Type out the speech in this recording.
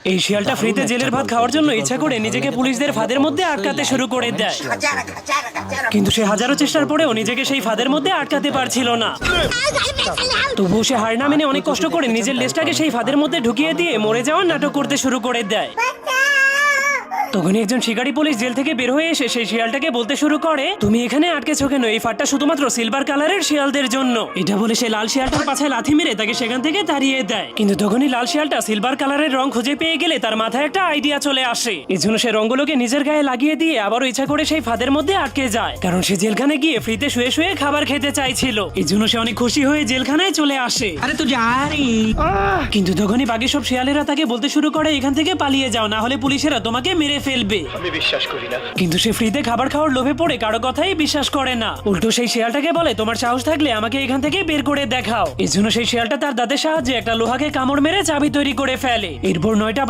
এই শিয়ালটা ফ্রিতে জেলের ভাত খাওয়ার জন্য ইচ্ছা করে নিজেকে পুলিশদের ফাঁদের মধ্যে আটকাতে শুরু করে দেয়, কিন্তু সে হাজারো চেষ্টার পরেও নিজেকে সেই ফাঁদের মধ্যে আটকাতে পারছিল না। তবুও সে হার না মেনে অনেক কষ্ট করে নিজের লেজটাকে সেই ফাঁদের মধ্যে ঢুকিয়ে দিয়ে মরে যাওয়ার নাটক করতে শুরু করে দেয়। তখনই একজন শিকারী পুলিশ জেল থেকে বের হয়ে এসে সেই শিয়ালটাকে বলতে শুরু করে, তুমি এখানে আটকেছো কেন? এই ফাঁদটা শুধুমাত্র সিলভার কালারের শিয়ালদের জন্য। এটা বলে সে লাল শিয়ালটার পাছায় লাথি মেরে তাকে সেখান থেকে তাড়িয়ে দেয়। কিন্তু তখনই লাল শিয়ালটা সিলভার কালারের রং খুঁজে পেয়ে গেলে তার মাথায় একটা আইডিয়া চলে আসে। এই জন্য সে রঙগুলোকে নিজের গায়ে লাগিয়ে দিয়ে আবারও ইচ্ছা করে সেই ফাঁদের মধ্যে আটকে যায়, কারণ সে জেলখানে গিয়ে ফ্রিতে শুয়ে শুয়ে খাবার খেতে চাইছিল। এই জন্য সে অনেক খুশি হয়ে জেলখানায় চলে আসে। আরে তো যা রে। কিন্তু তখনই বাকি সব শিয়ালেরা তাকে বলতে শুরু করে, এখান থেকে পালিয়ে যাও, না হলে পুলিশেরা তোমাকে মেরে ফেলবে। বিশ্বাস করি না। কিন্তু সে ফ্রিতে খাবার খাওয়ার লোভে পড়ে কারো কথাই বিশ্বাস করে না। উল্টো সেই শিয়ালটাকে বলে, তোমার সাহস থাকলে আমাকে এখান থেকে বের করে দেখাও। এই জন্য সেই শিয়ালটা তার দাঁতের সাহায্যে একটা লোহাকে কামড় মেরে চাবি তৈরি করে ফেলে। এরপর 9টা